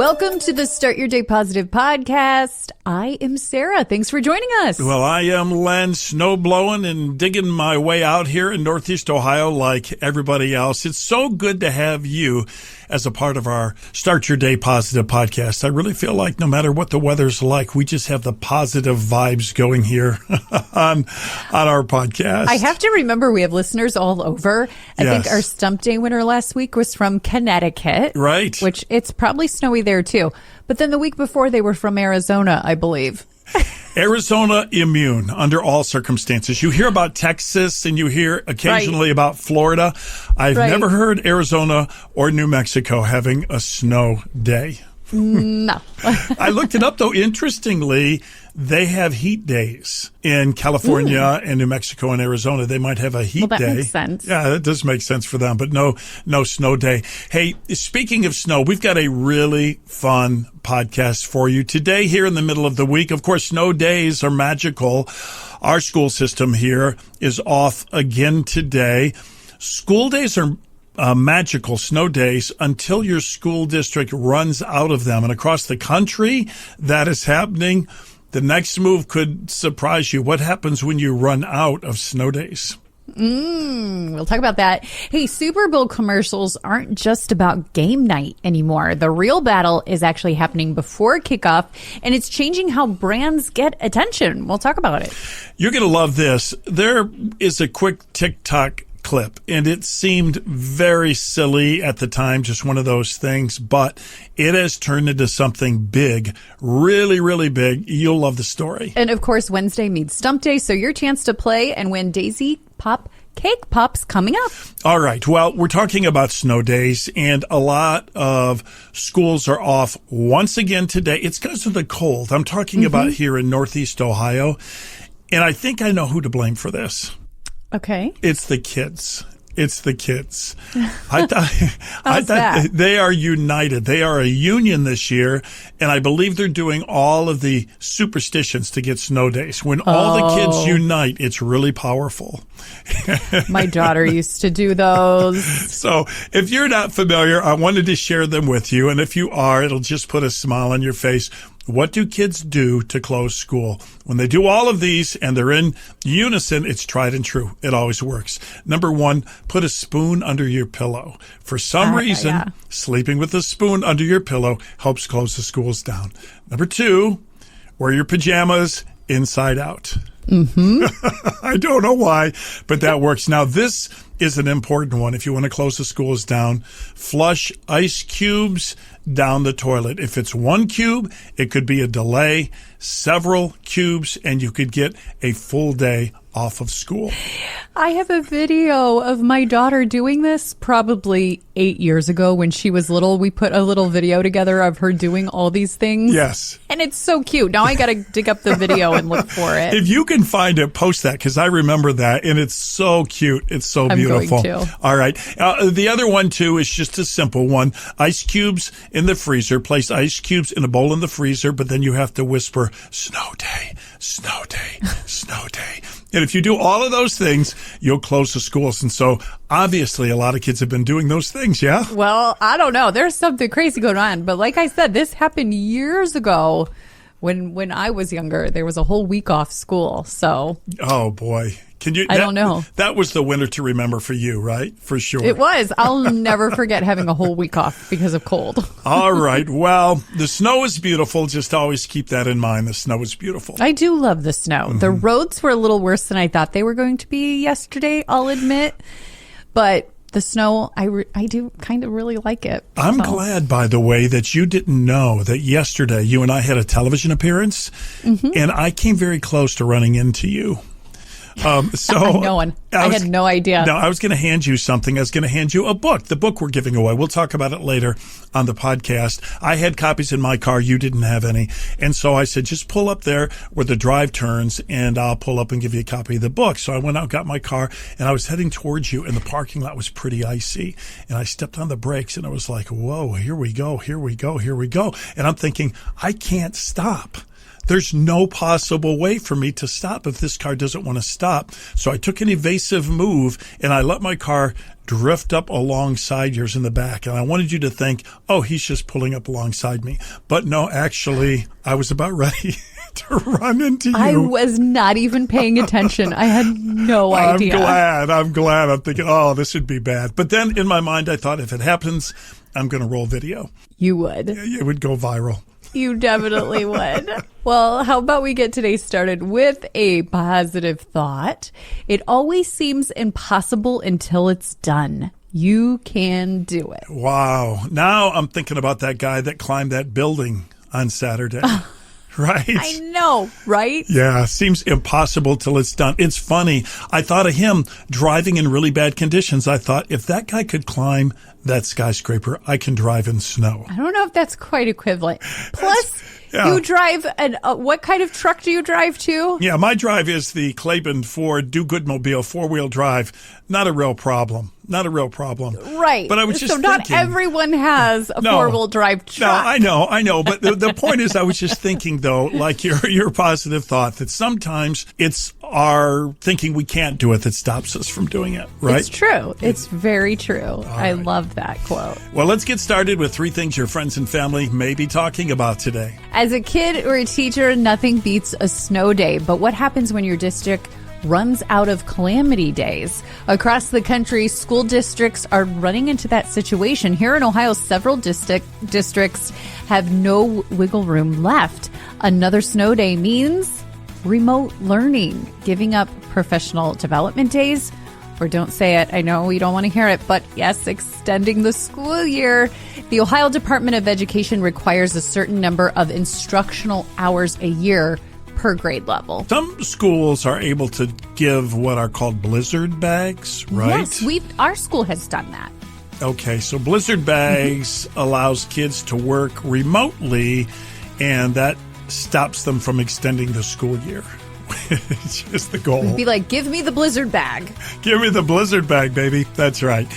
Welcome to the Start Your Day Positive podcast. I am Sarah. Thanks for joining us. Well, I am Len, snow blowing and digging my way out here in Northeast Ohio like everybody else. It's so good to have you as a part of our Start Your Day Positive podcast. I really feel like no matter what the weather's like, we just have the positive vibes going here on our podcast. I have to remember we have listeners all over. I think our Stump Day winner last week was from Connecticut. Right. Which it's probably snowy there too. But then the week before they were from Arizona, I believe. Arizona immune under all circumstances. You hear about Texas and you hear occasionally about Florida. I've never heard Arizona or New Mexico having a snow day. No. I looked it up, though. Interestingly, they have heat days in California and New Mexico and Arizona. They might have a heat day. That makes sense. Yeah, that does make sense for them, but no snow day. Hey, speaking of snow, we've got a really fun podcast for you today here in the middle of the week. Of course, snow days are magical. Our school system here is off again today. School days are magical snow days until your school district runs out of them. And across the country, that is happening. The next move could surprise you. What happens when you run out of snow days? We'll talk about that. Hey, Super Bowl commercials aren't just about game night anymore. The real battle is actually happening before kickoff, and it's changing how brands get attention. We'll talk about it. You're going to love this. There is a quick TikTok clip, and it seemed very silly at the time, just one of those things, but it has turned into something big, really, really big. You'll love the story. And of course, Wednesday means Stump Day, so your chance to play and win Daisy Pop Cake Pops coming up. All right. Well, we're talking about snow days, and a lot of schools are off once again today. It's because of the cold. I'm talking about here in Northeast Ohio, and I think I know who to blame for this. Okay. It's the kids. It's the kids. I thought they are united. They are a union this year, and I believe they're doing all of the superstitions to get snow days. When all the kids unite, it's really powerful. My daughter used to do those. So if you're not familiar, I wanted to share them with you, and if you are, it'll just put a smile on your face. What do kids do to close school? When they do all of these and they're in unison, it's tried and true. It always works. Number one, put a spoon under your pillow. For some reason, sleeping with a spoon under your pillow helps close the schools down. Number two, wear your pajamas inside out. I don't know why, but that works. Now, this is an important one. If you want to close the schools down, flush ice cubes down the toilet. If it's one cube, it could be a delay, several cubes, and you could get a full day off of school. I have a video of my daughter doing this probably 8 years ago when she was little. We put a little video together of her doing all these things. Yes. And it's so cute. Now I got to dig up the video and look for it. If you can find it, post that, because I remember that, and it's so cute. It's so beautiful. I'm going to. All right. The other one, too, is just a simple one. Ice cubes in the freezer. Place ice cubes in a bowl in the freezer, but then you have to whisper, snow day, snow day, snow day. And if you do all of those things, you'll close the schools. And so obviously a lot of kids have been doing those things, yeah? Well, I don't know. There's something crazy going on. But like I said, this happened years ago when I was younger. There was a whole week off school. So. Oh, boy. I don't know. That was the winter to remember for you, right? For sure. It was. I'll never forget having a whole week off because of cold. All right. Well, the snow is beautiful. Just always keep that in mind. The snow is beautiful. I do love the snow. The roads were a little worse than I thought they were going to be yesterday, I'll admit. But the snow, I do kind of really like it. I'm glad, by the way, that you didn't know that yesterday you and I had a television appearance, and I came very close to running into you. No one. I had no idea. No, I was going to hand you something. I was going to hand you a book, the book we're giving away. We'll talk about it later on the podcast. I had copies in my car. You didn't have any. And so I said, just pull up there where the drive turns and I'll pull up and give you a copy of the book. So I went out, got my car, and I was heading towards you, and the parking lot was pretty icy. And I stepped on the brakes, and I was like, whoa, here we go, here we go, here we go. And I'm thinking, I can't stop. there's no possible way for me to stop if this car doesn't want to stop. So I took an evasive move and I let my car drift up alongside yours in the back. And I wanted you to think, oh, he's just pulling up alongside me. But no, actually, I was about ready to run into you. I was not even paying attention. I had no idea. I'm glad. I'm thinking, oh, this would be bad. But then in my mind, I thought if it happens, I'm going to roll video. You would. It would go viral. You definitely would. Well, how about we get today started with a positive thought? It always seems impossible until it's done. You can do it. Wow. Now I'm thinking about that guy that climbed that building on Saturday. Right? I know, right? Yeah, seems impossible till it's done. It's funny. I thought of him driving in really bad conditions. I thought, if that guy could climb that skyscraper, I can drive in snow. I don't know if that's quite equivalent. Plus, you drive, what kind of truck do you drive to? Yeah, my drive is the Claiborne Ford Do-Good-Mobile 4-wheel drive. Not a real problem. Not a real problem. Right. But I was just thinking. So not everyone has a four-wheel drive truck. No, I know. But the point is, I was just thinking, though, like your positive thought, that sometimes it's our thinking we can't do it that stops us from doing it, right? It's true. It's very true. I love that quote. Well, let's get started with 3 things your friends and family may be talking about today. As a kid or a teacher, nothing beats a snow day. But what happens when your district runs out of calamity days? Across the country, school districts are running into that situation. Here in Ohio, several districts have no wiggle room left. Another snow day means remote learning, giving up professional development days, or don't say it, I know we don't want to hear it, but yes, extending the school year. The Ohio Department of Education requires a certain number of instructional hours a year per grade level. Some schools are able to give what are called blizzard bags, right? Yes, our school has done that. Okay, so blizzard bags allows kids to work remotely, and that stops them from extending the school year. It's just the goal. It'd be like, give me the blizzard bag. Give me the blizzard bag, baby. That's right.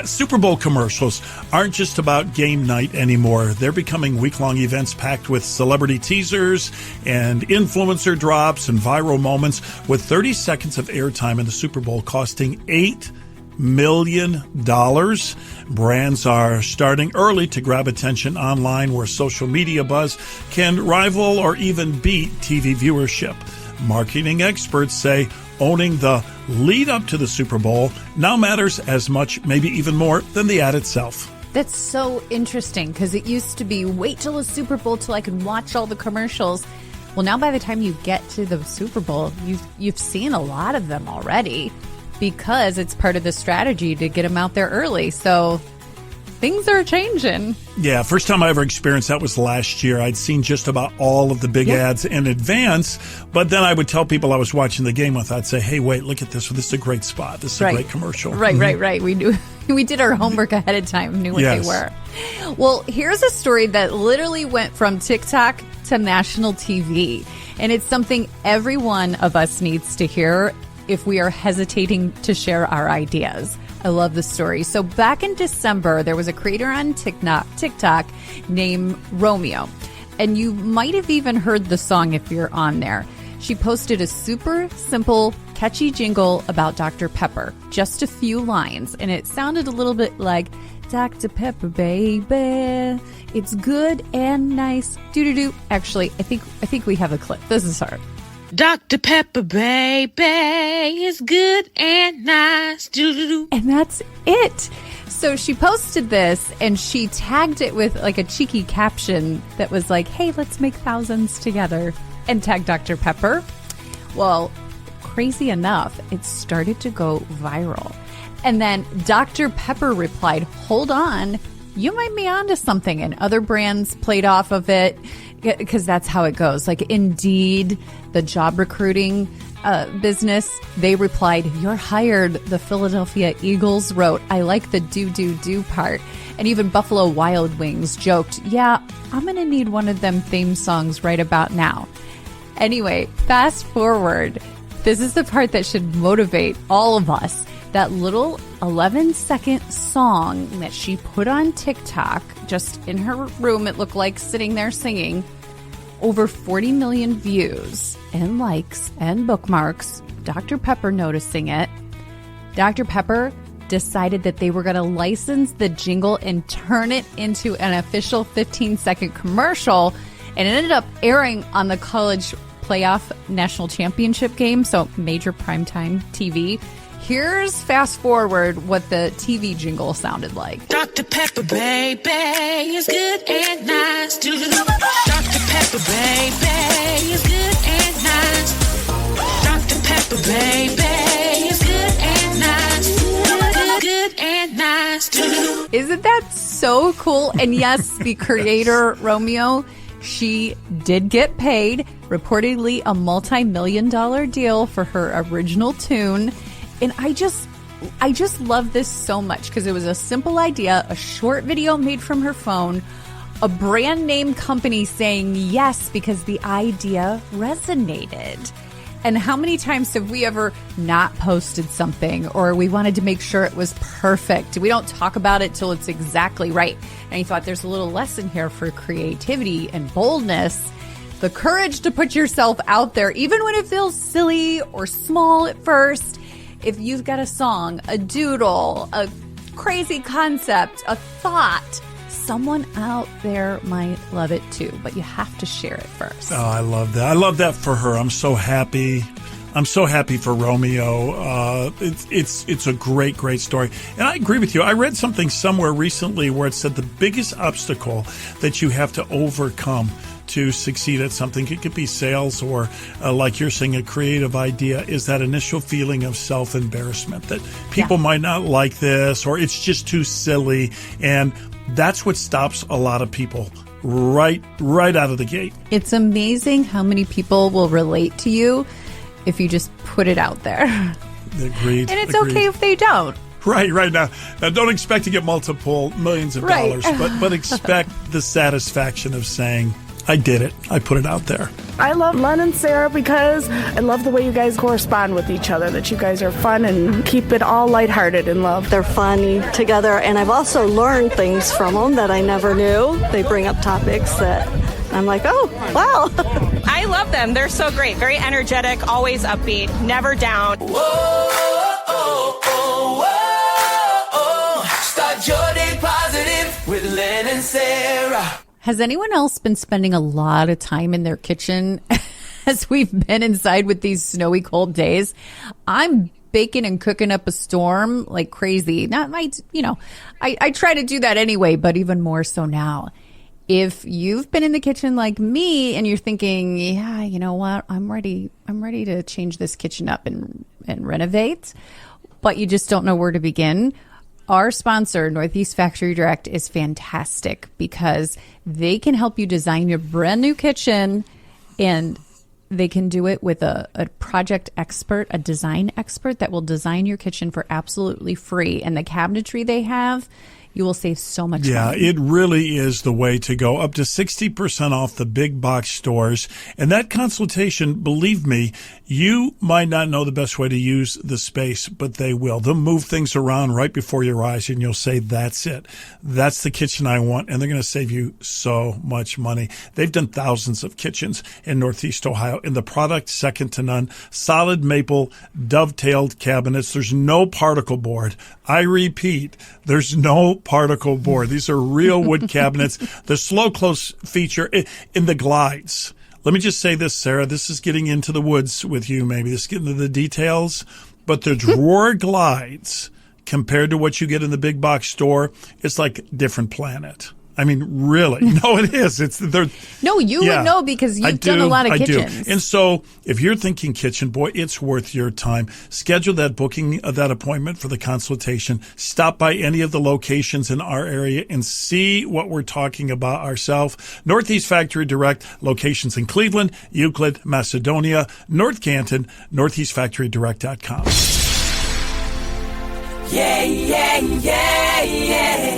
Super Bowl commercials aren't just about game night anymore. They're becoming week-long events packed with celebrity teasers and influencer drops and viral moments, with 30 seconds of airtime in the Super Bowl costing $8 million. Brands are starting early to grab attention online, where social media buzz can rival or even beat TV viewership. Marketing experts say owning the lead up to the Super Bowl now matters as much, maybe even more, than the ad itself. That's so interesting, because it used to be wait till the Super Bowl till I can watch all the commercials. Well, now by the time you get to the Super Bowl, you've seen a lot of them already, because it's part of the strategy to get them out there early. So things are changing. Yeah, first time I ever experienced that was last year. I'd seen just about all of the big ads in advance, but then I would tell people I was watching the game with, I'd say, hey, wait, look at this. This is a great spot. This is a great commercial. Right. We did our homework ahead of time, knew what they were. Well, here's a story that literally went from TikTok to national TV, and it's something every one of us needs to hear if we are hesitating to share our ideas. I love the story. So back in December, there was a creator on TikTok named Romeo. And you might have even heard the song if you're on there. She posted a super simple, catchy jingle about Dr. Pepper. Just a few lines. And it sounded a little bit like, Dr. Pepper, baby, it's good and nice. Do-do-do. Actually, I think we have a clip. This is her. Dr. Pepper, baby, is good and nice. Doo-doo-doo. And that's it. So she posted this and she tagged it with like a cheeky caption that was like, hey, let's make thousands together, and tagged Dr. Pepper. Well, crazy enough, it started to go viral. And then Dr. Pepper replied, hold on, you might be onto something. And other brands played off of it, because that's how it goes. Like Indeed, the job recruiting business, they replied, you're hired. The Philadelphia Eagles wrote, I like the do part. And even Buffalo Wild Wings joked, yeah, I'm going to need one of them theme songs right about now. Anyway, fast forward. This is the part that should motivate all of us. That little 11-second song that she put on TikTok, just in her room, it looked like, sitting there singing, over 40 million views and likes and bookmarks. Dr. Pepper noticing it. Dr. Pepper decided that they were going to license the jingle and turn it into an official 15-second commercial, and it ended up airing on the college playoff national championship game, so major primetime TV. Here's fast forward what the TV jingle sounded like. Dr. Pepper, baby, is good and nice. Dr. Pepper, baby, is good and nice. Dr. Pepper, baby, is good and nice. Good and nice. Isn't that so cool? And yes, the creator, Romeo, she did get paid, reportedly a multi-million-dollar deal for her original tune. And I just love this so much because it was a simple idea, a short video made from her phone, a brand name company saying yes because the idea resonated. And how many times have we ever not posted something or we wanted to make sure it was perfect? We don't talk about it till it's exactly right. And I thought there's a little lesson here for creativity and boldness. The courage to put yourself out there, even when it feels silly or small at first. If you've got a song, a doodle, a crazy concept, a thought, someone out there might love it too, but you have to share it first. Oh, I love that. I love that for her. I'm so happy. I'm so happy for Romeo. It's a great story. And I agree with you. I read something somewhere recently where it said the biggest obstacle that you have to overcome to succeed at something, it could be sales or like you're saying, a creative idea, is that initial feeling of self-embarrassment that people might not like this or it's just too silly. And that's what stops a lot of people right out of the gate. It's amazing how many people will relate to you if you just put it out there. Agreed. And it's okay if they don't. Right now. Now, don't expect to get multiple millions of dollars, but expect the satisfaction of saying, I did it. I put it out there. I love Len and Sarah because I love the way you guys correspond with each other, that you guys are fun and keep it all lighthearted and love. They're funny together, and I've also learned things from them that I never knew. They bring up topics that I'm like, oh, wow. I love them. They're so great. Very energetic, always upbeat, never down. Whoa, oh, oh, whoa, oh. Start your day positive with Len and Sarah. Has anyone else been spending a lot of time in their kitchen as we've been inside with these snowy, cold days? I'm baking and cooking up a storm like crazy. Not my, I try to do that anyway, but even more so now. If you've been in the kitchen like me and you're thinking, yeah, you know what, I'm ready to change this kitchen up and renovate, but you just don't know where to begin. Our sponsor, Northeast Factory Direct, is fantastic because they can help you design your brand new kitchen, and they can do it with a project expert, a design expert that will design your kitchen for absolutely free. And the cabinetry they have, you will save so much money. Yeah, it really is the way to go. Up to 60% off the big box stores. And that consultation, believe me, you might not know the best way to use the space, but they will. They'll move things around right before your eyes, and you'll say, that's it. That's the kitchen I want. And they're going to save you so much money. They've done thousands of kitchens in Northeast Ohio, and the product, second to none. Solid maple dovetailed cabinets. There's no particle board. I repeat, there's no particle board. These are real wood cabinets. The slow close feature in the glides. Let me just say this, Sarah. This is getting into the woods with you, maybe. This is getting into the details. But the drawer glides, compared to what you get in the big box store, it's like a different planet. I mean, really. No, it is. No, you would know because you've done a lot of kitchens. And so if you're thinking kitchen, boy, it's worth your time. Schedule that booking, that appointment for the consultation. Stop by any of the locations in our area and see what we're talking about ourselves. Northeast Factory Direct, locations in Cleveland, Euclid, Macedonia, North Canton, northeastfactorydirect.com. Yeah, yeah, yeah, yeah.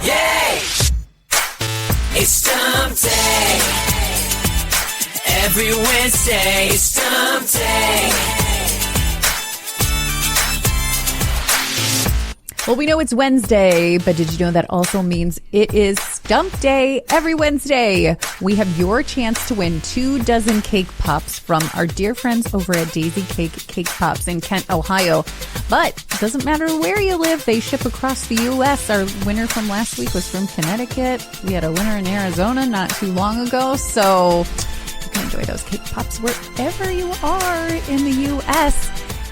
Yay! It's Stump Day. Every Wednesday, it's Stump Day. Well, we know it's Wednesday, but did you know that also means it is Stump Day. Every Wednesday, we have your chance to win 24 cake pops from our dear friends over at Daisy Cake Pops in Kent, Ohio. But it doesn't matter where you live, they ship across the U.S. Our winner from last week was from Connecticut. We had a winner in Arizona not too long ago. So you can enjoy those cake pops wherever you are in the U.S.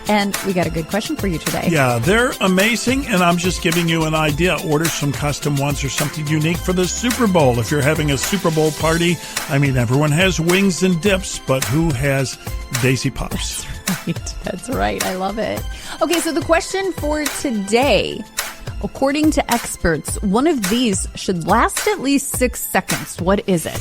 And we got a good question for you today. Yeah, they're amazing, and I'm just giving you an idea. Order some custom ones or something unique for the Super Bowl. If you're having a Super Bowl party, I mean, everyone has wings and dips, but who has Daisy Pops? That's right. I love it. Okay, so the question for today, according to experts, one of these should last at least 6 seconds. What is it?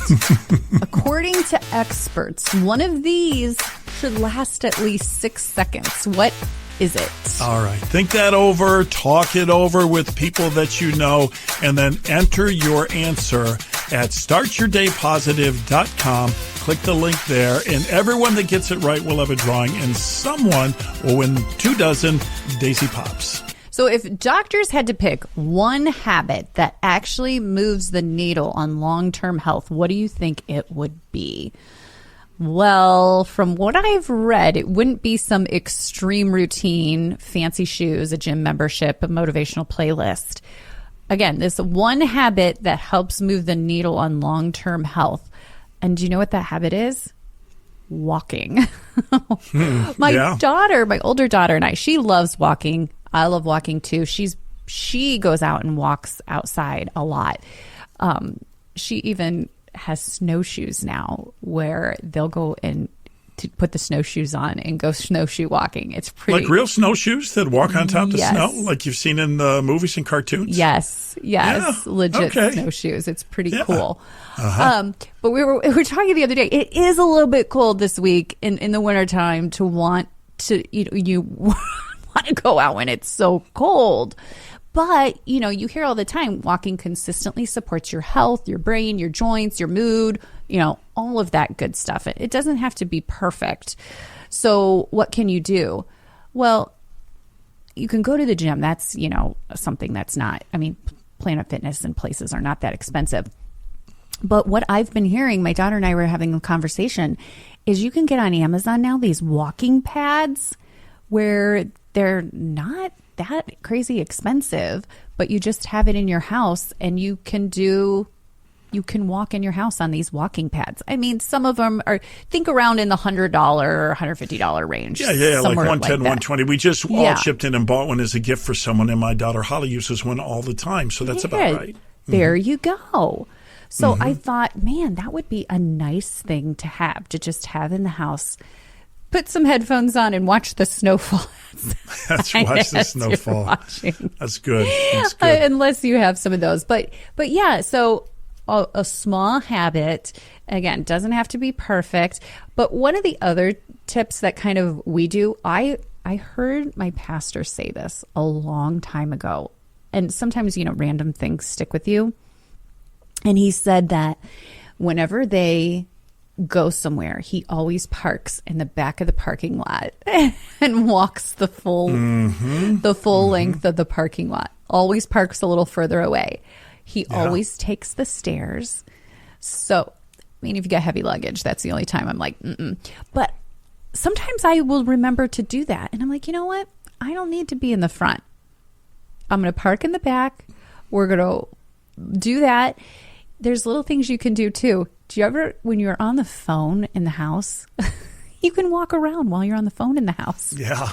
According to experts, one of these should last at least 6 seconds. What is it? All right. Think that over. Talk it over with people that you know, and then enter your answer at startyourdaypositive.com. Click the link there, and everyone that gets it right will have a drawing, and someone will win 24 Daisy Pops. So if doctors had to pick one habit that actually moves the needle on long-term health, what do you think it would be? Well, from what I've read, it wouldn't be some extreme routine, fancy shoes, a gym membership, a motivational playlist. Again, this one habit that helps move the needle on long-term health. And do you know what that habit is? Walking. My daughter, my older daughter and I, she loves walking. I love walking too. She goes out and walks outside a lot. She even has snowshoes now where they'll go and to put the snowshoes on and go snowshoe walking. It's pretty. Like real snowshoes that walk on top of Yes. snow, like you've seen in the movies and cartoons? Yes. Yeah, Legit okay. snowshoes. It's pretty Yeah. cool. Uh-huh. But we were talking the other day. It is a little bit cold this week in the wintertime to want to, you want to go out when it's so cold. But, you hear all the time, walking consistently supports your health, your brain, your joints, your mood, all of that good stuff. It doesn't have to be perfect. So what can you do? Well, you can go to the gym. That's, something that's not, Planet Fitness and places are not that expensive. But what I've been hearing, my daughter and I were having a conversation, is you can get on Amazon now these walking pads where they're not that crazy expensive, but you just have it in your house and you can walk in your house on these walking pads. Some of them think around in the $100 or $150 range. Yeah, like 110, 120. We just all chipped in and bought one as a gift for someone, and my daughter Holly uses one all the time, so that's about right. There you go. So I thought, man, that would be a nice thing to just have in the house. Put some headphones on and watch the snowfall. Let's watch the snowfall. That's good. That's good. Unless you have some of those. But yeah, so a small habit, again, doesn't have to be perfect. But one of the other tips that kind of we do, I heard my pastor say this a long time ago. And sometimes, random things stick with you. And he said that whenever they go somewhere, he always parks in the back of the parking lot and walks the full length of the parking lot. Always parks a little further away. He always takes the stairs. So, if you got heavy luggage, that's the only time I'm like, But sometimes I will remember to do that. And I'm like, you know what? I don't need to be in the front. I'm going to park in the back. We're going to do that. There's little things you can do too. Do you ever, when you're on the phone in the house, you can walk around while you're on the phone in the house? Yeah.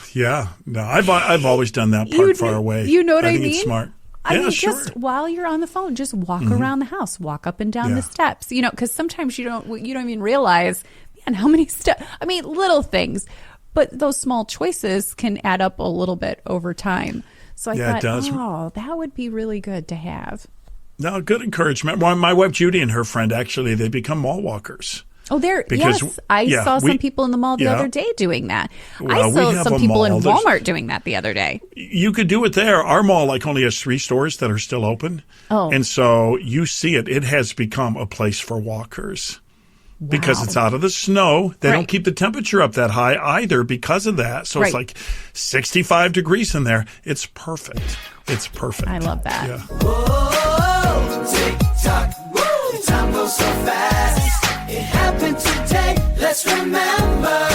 No, I've always done that, park far away. You know what I think mean? It's smart. Sure. Just while you're on the phone, just walk around the house, walk up and down the steps. Because sometimes you don't even realize, man, how many steps. Little things, but those small choices can add up a little bit over time. So I thought, it does. That would be really good to have. No, good encouragement. Well, my wife Judy and her friend, actually, they become mall walkers. Oh, yes. I saw some people in the mall the other day doing that. I saw some people in Walmart doing that the other day. You could do it there. Our mall only has 3 stores that are still open. Oh. And so you see it. It has become a place for walkers. Wow. Because it's out of the snow. They don't keep the temperature up that high either because of that. So it's like 65 degrees in there. It's perfect. It's perfect. I love that. Yeah. Whoa, tick tock. remember.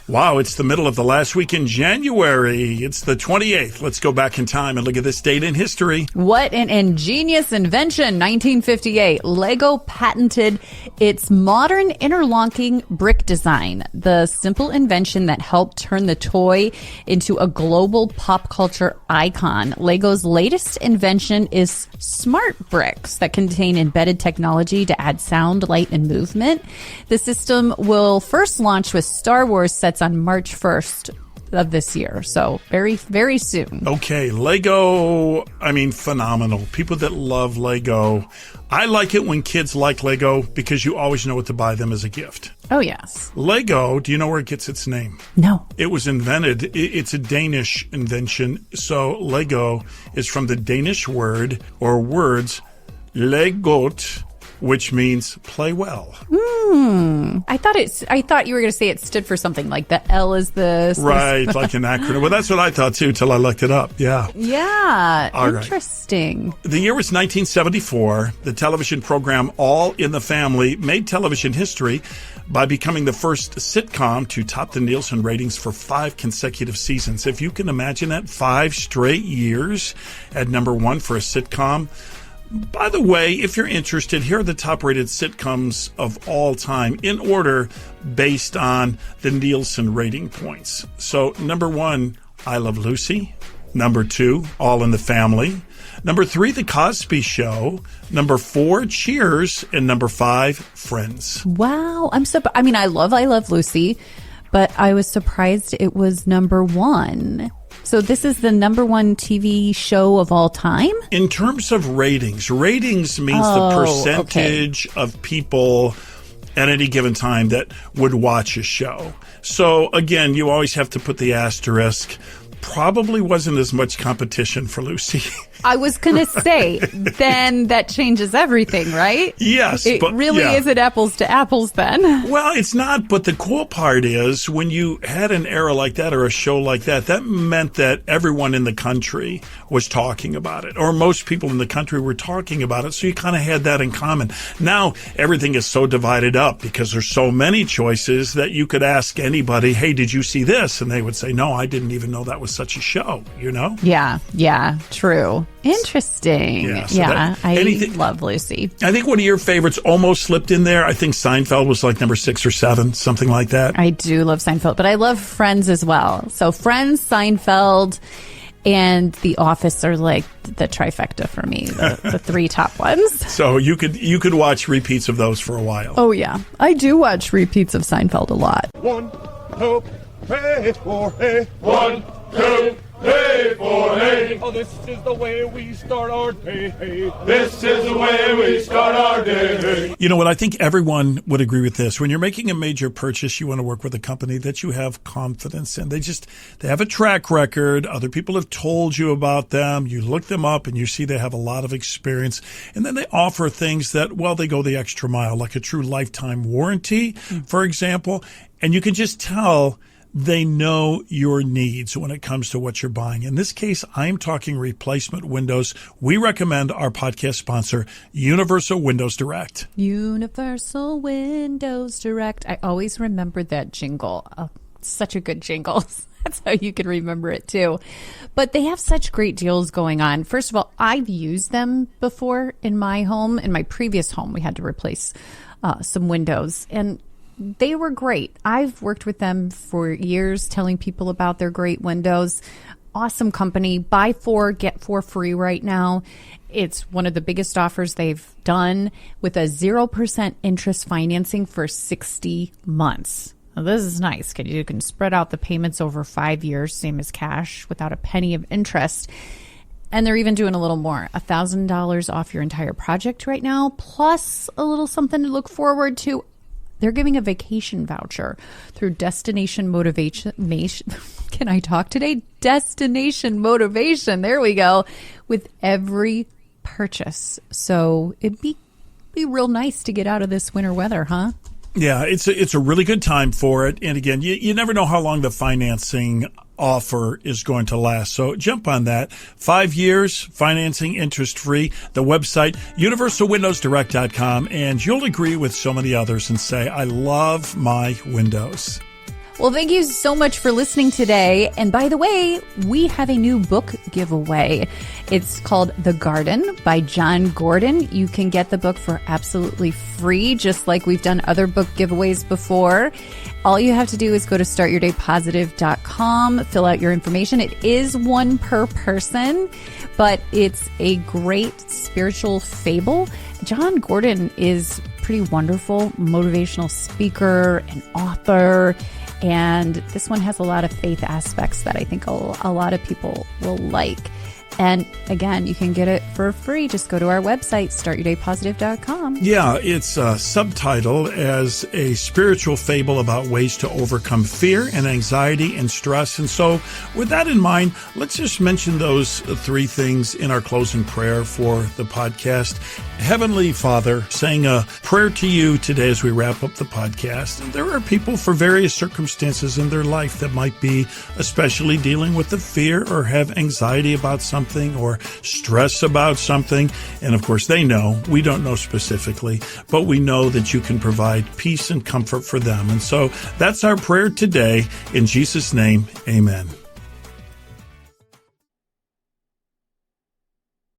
Wow, it's the middle of the last week in January. It's the 28th. Let's go back in time and look at this date in history. What an ingenious invention. 1958, Lego patented its modern interlocking brick design, the simple invention that helped turn the toy into a global pop culture icon. Lego's latest invention is smart bricks that contain embedded technology to add sound, light, and movement. The system will first launch with Star Wars sets on March 1st of this year. So very, very soon. Okay, Lego, phenomenal. People that love Lego. I like it when kids like Lego because you always know what to buy them as a gift. Oh, yes. Lego, do you know where it gets its name? No. It was invented, it's a Danish invention. So Lego is from the Danish word or words legot, which means play well. I thought you were going to say it stood for something like the L is the... Right, like an acronym. Well, that's what I thought too till I looked it up. Yeah. Yeah. All interesting. Right. The year was 1974. The television program All in the Family made television history by becoming the first sitcom to top the Nielsen ratings for 5 consecutive seasons. If you can imagine that, 5 straight years at number 1 for a sitcom. By the way, if you're interested, here are the top-rated sitcoms of all time in order based on the Nielsen rating points. So, number 1, I Love Lucy. Number 2, All in the Family. Number 3, The Cosby Show. Number 4, Cheers. And number 5, Friends. Wow. I love Lucy, but I was surprised it was number 1. So this is the number 1 TV show of all time? In terms of ratings means the percentage of people at any given time that would watch a show. So again, you always have to put the asterisk. Probably wasn't as much competition for Lucy. I was going to say, then that changes everything, right? Yes. It really isn't apples to apples then. Well, it's not, but the cool part is when you had an era like that or a show like that, that meant that everyone in the country was talking about it, or most people in the country were talking about it, so you kind of had that in common. Now, everything is so divided up because there's so many choices that you could ask anybody, hey, did you see this? And they would say, no, I didn't even know that was such a show, you know? Yeah, true. Interesting. Yeah, I love Lucy. I think one of your favorites almost slipped in there. I think Seinfeld was like number 6 or 7, something like that. I do love Seinfeld, but I love Friends as well. So Friends, Seinfeld, and The Office are like the trifecta for me, the 3 top ones. So you could watch repeats of those for a while. Oh, yeah. I do watch repeats of Seinfeld a lot. 1, 2, 3, 4, 1, 2, 3, 4, 8. Oh, this is the way we start our day. This is the way we start our day. You know what? I think everyone would agree with this. When you're making a major purchase, you want to work with a company that you have confidence in. They have a track record. Other people have told you about them. You look them up and you see they have a lot of experience. And then they offer things that, well, they go the extra mile, like a true lifetime warranty, for example. And you can just tell they know your needs when it comes to what you're buying. In this case, I'm talking replacement windows. We recommend our podcast sponsor, Universal Windows Direct. Universal Windows Direct. I always remember that jingle. Oh, such a good jingle. That's how you can remember it too. But they have such great deals going on. First of all, I've used them before in my home. In my previous home, we had to replace some windows, and they were great. I've worked with them for years, telling people about their great windows. Awesome company. Buy 4, get 4 free right now. It's one of the biggest offers they've done with a 0% interest financing for 60 months. Now, this is nice because you can spread out the payments over 5 years, same as cash, without a penny of interest. And they're even doing a little more, $1,000 off your entire project right now, plus a little something to look forward to. They're giving a vacation voucher through Destination Motivation. Can I talk today? Destination Motivation. There we go. With every purchase. So it'd be real nice to get out of this winter weather, huh? Yeah, it's a really good time for it. And again, you never know how long the financing offer is going to last. So jump on that. 5 years, financing interest-free. The website, universalwindowsdirect.com, and you'll agree with so many others and say, I love my windows. Well, thank you so much for listening today. And by the way, we have a new book giveaway. It's called The Garden by John Gordon. You can get the book for absolutely free, just like we've done other book giveaways before. All you have to do is go to startyourdaypositive.com, fill out your information. It is one per person, but it's a great spiritual fable. John Gordon is pretty wonderful motivational speaker and author. And this one has a lot of faith aspects that I think a lot of people will like. And again, you can get it for free. Just go to our website, startyourdaypositive.com. Yeah, it's subtitled as a spiritual fable about ways to overcome fear and anxiety and stress. And so with that in mind, let's just mention those 3 things in our closing prayer for the podcast. Heavenly Father, saying a prayer to you today as we wrap up the podcast. And there are people for various circumstances in their life that might be especially dealing with the fear or have anxiety about something or stress about something. And of course, they know. We don't know specifically, but we know that you can provide peace and comfort for them. And so that's our prayer today. In Jesus' name, amen.